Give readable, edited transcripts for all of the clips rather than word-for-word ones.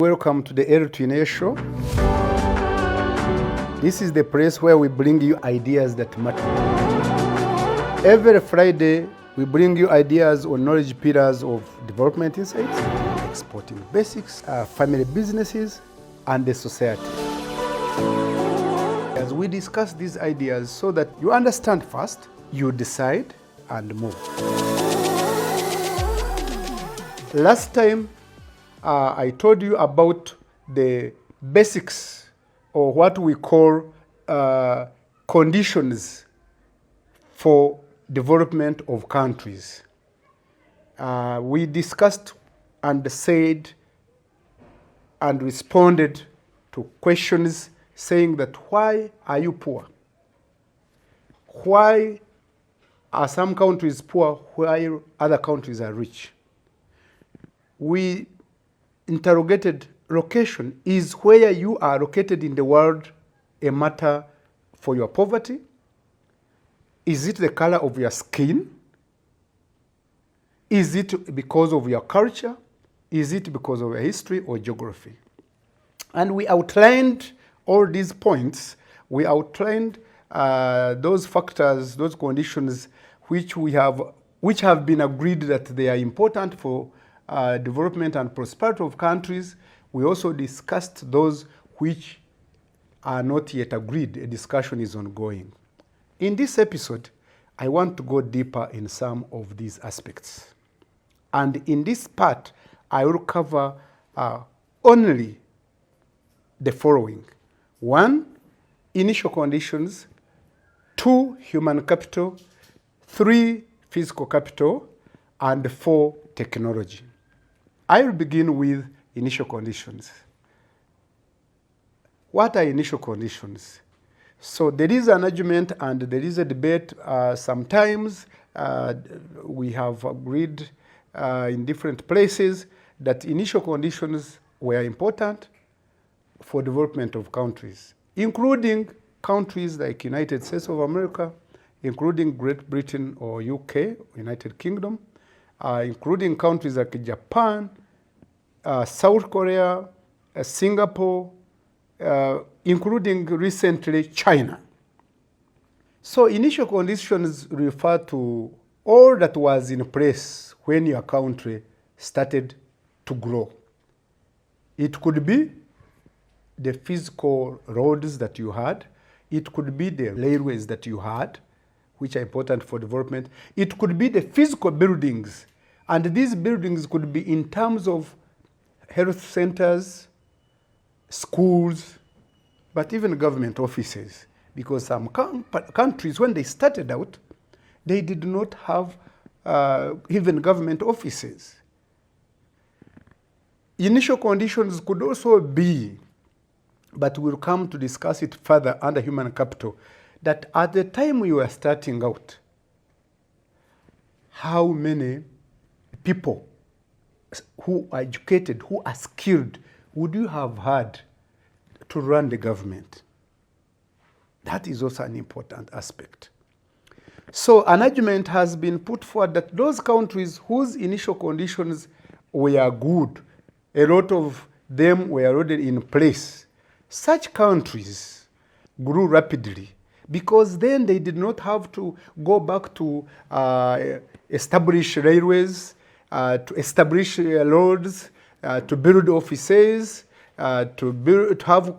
Welcome to the Elly Twineyo show. This is the place where we bring you ideas that matter. Every Friday, we bring you ideas on knowledge pillars of development insights, exporting basics, family businesses, and the society. As we discuss these ideas so that you understand first, you decide and move. Last time, I told you about the basics, or what we call conditions for development of countries. We discussed and said and responded to questions saying that why are you poor? Why are some countries poor while other countries are rich? We interrogated location. Is where you are located in the world a matter for your poverty? Is it the color of your skin? Is it because of your culture? Is it because of your history or geography? And we outlined all these points. We outlined those factors, those conditions which have been agreed that they are important for development and prosperity of countries. We also discussed those which are not yet agreed. A discussion is ongoing. In this episode, I want to go deeper in some of these aspects. And in this part, I will cover only the following. 1, initial conditions. 2, human capital. 3, physical capital. And 4, technology. I will begin with initial conditions. What are initial conditions? So there is an argument and there is a debate. Sometimes we have agreed in different places that initial conditions were important for development of countries, including countries like United States of America, including Great Britain or UK, United Kingdom, including countries like Japan, South Korea, Singapore, including recently China. So initial conditions refer to all that was in place when your country started to grow. It could be the physical roads that you had. It could be the railways that you had, which are important for development. It could be the physical buildings. And these buildings could be in terms of health centers, schools, but even government offices. Because some countries, when they started out, they did not have even government offices. Initial conditions could also be, but we'll come to discuss it further under human capital, that at the time we were starting out, how many people who are educated, who are skilled, would you have had to run the government? That is also an important aspect. So an argument has been put forward that those countries whose initial conditions were good, a lot of them were already in place, such countries grew rapidly because then they did not have to go back to establish railways, to establish roads, to build offices, to have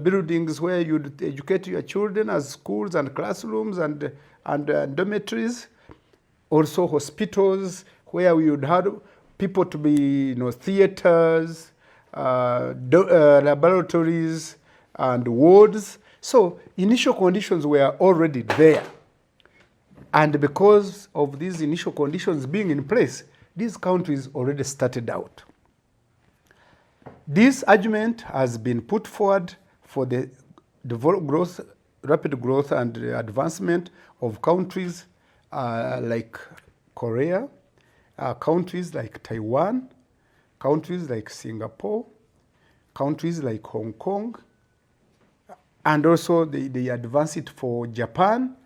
buildings where you'd educate your children as schools and classrooms and dormitories. Also hospitals where we would have people to be, theaters, laboratories, and wards. So initial conditions were already there. And because of these initial conditions being in place, these countries already started out. This argument has been put forward for the rapid growth and advancement of countries like Korea, countries like Taiwan, countries like Singapore, countries like Hong Kong, and also they advanced it for Japan.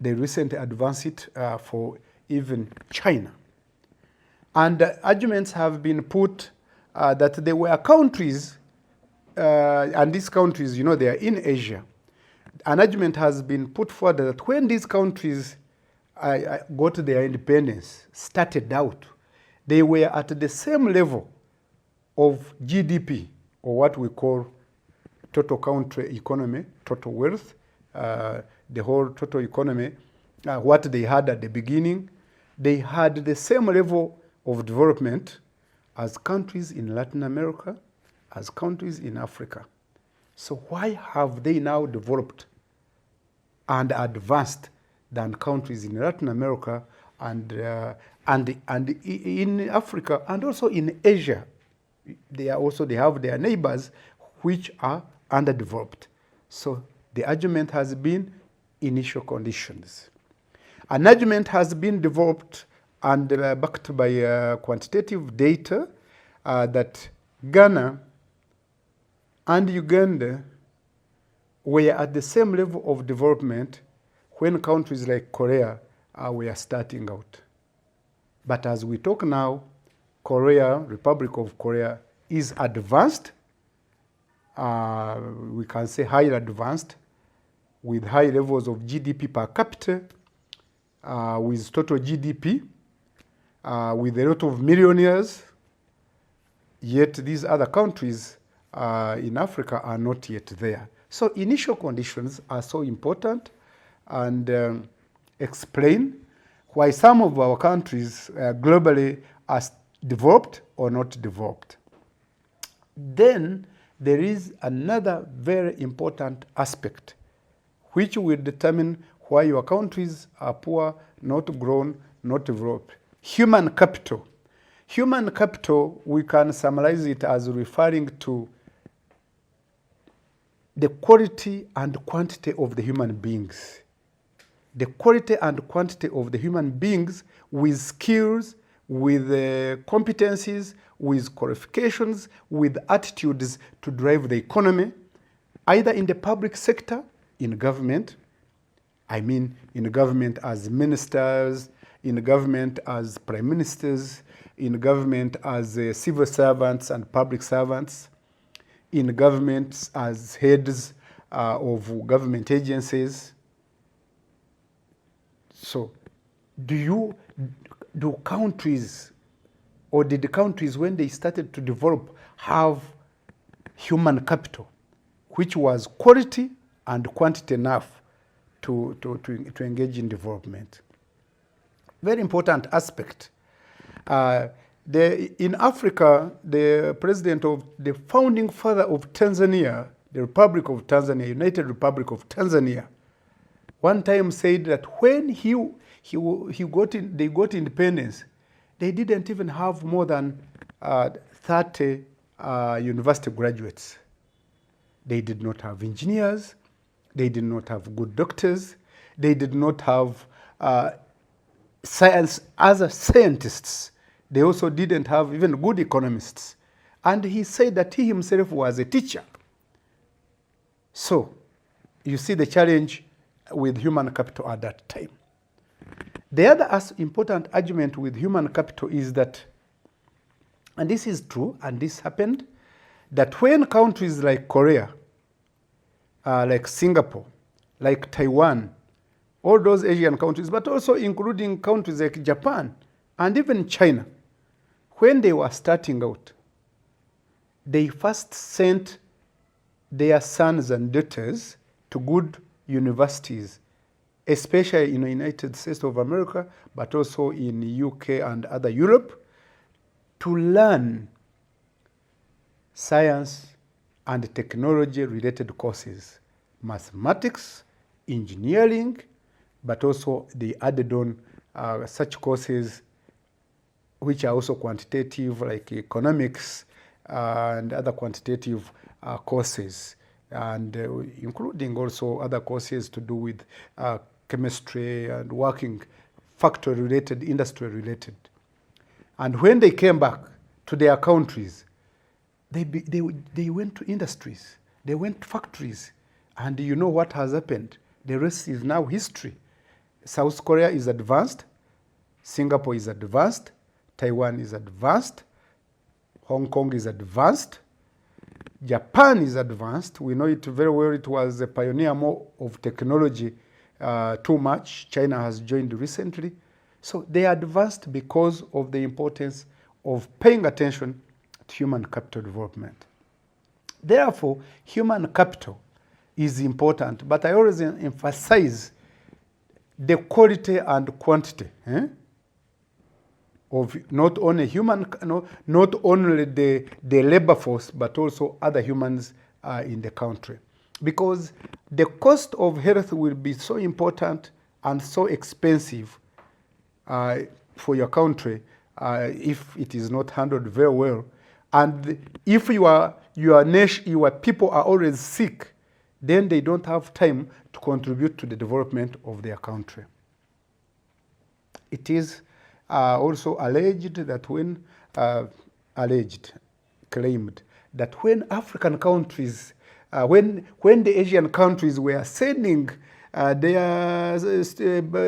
They recently advanced it for even China. And arguments have been put that there were countries, and these countries, you know, they are in Asia. An argument has been put forward that when these countries got their independence, started out, they were at the same level of GDP, or what we call total country economy, total wealth, the whole total economy, what they had at the beginning. They had the same level of development as countries in Latin America, as countries in Africa. So why have they now developed and advanced than countries in Latin America and in Africa and also in Asia? They have their neighbors which are underdeveloped. So the argument has been initial conditions. An argument has been developed and backed by quantitative data that Ghana and Uganda were at the same level of development when countries like Korea were starting out. But as we talk now, Korea, Republic of Korea, is advanced. We can say highly advanced, with high levels of GDP per capita, with total GDP, with a lot of millionaires. Yet these other countries in Africa are not yet there. So initial conditions are so important, and explain why some of our countries globally are developed or not developed. Then there is another very important aspect which will determine why your countries are poor, not grown, not developed. Human capital. Human capital, we can summarize it as referring to the quality and quantity of the human beings. The quality and quantity of the human beings with skills, with competencies, with qualifications, with attitudes to drive the economy, either in the public sector, in government, I mean in government as ministers, in government as prime ministers, in government as civil servants and public servants, in governments as heads of government agencies. So do countries, or did the countries when they started to develop have human capital which was quality and quantity enough to engage in development? Very important aspect. In Africa, the president of the founding father of Tanzania, the Republic of Tanzania, United Republic of Tanzania, one time said that when they got independence, they didn't even have more than 30 university graduates. They did not have engineers. They did not have good doctors. They did not have other scientists. They also didn't have even good economists. And he said that he himself was a teacher. So you see the challenge with human capital at that time. The other important argument with human capital is that, and this is true, and this happened, that when countries like Korea, like Singapore, like Taiwan, all those Asian countries, but also including countries like Japan and even China, when they were starting out, they first sent their sons and daughters to good universities, especially in the United States of America, but also in the UK and other Europe, to learn science and technology-related courses, mathematics, engineering, but also they added on such courses which are also quantitative, like economics and other quantitative courses, and including also other courses to do with chemistry and working factory-related, industry-related. And when they came back to their countries, they went to industries, they went to factories, and you know what has happened. The rest is now history. South Korea is advanced, Singapore is advanced, Taiwan is advanced, Hong Kong is advanced. Japan is advanced. We know it very well. It was a pioneer more of technology too much. China has joined recently. So they are advanced because of the importance of paying attention to human capital development. Therefore, human capital is important, but I always emphasize the quality and quantity of not only not only the labor force, but also other humans in the country. Because the cost of health will be so important and so expensive for your country if it is not handled very well. And if your people are always sick, then they don't have time to contribute to the development of their country. It is also alleged that claimed that when African countries, when the Asian countries were sending their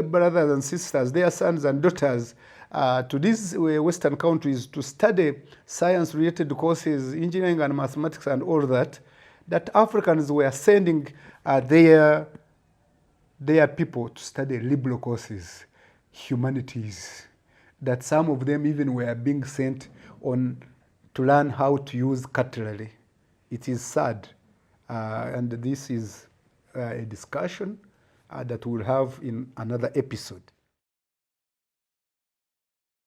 brothers and sisters, their sons and daughters to these Western countries to study science-related courses, engineering and mathematics and all that, that Africans were sending their people to study liberal courses, humanities, that some of them even were being sent on to learn how to use cutlery. It is sad, and this is a discussion that we'll have in another episode.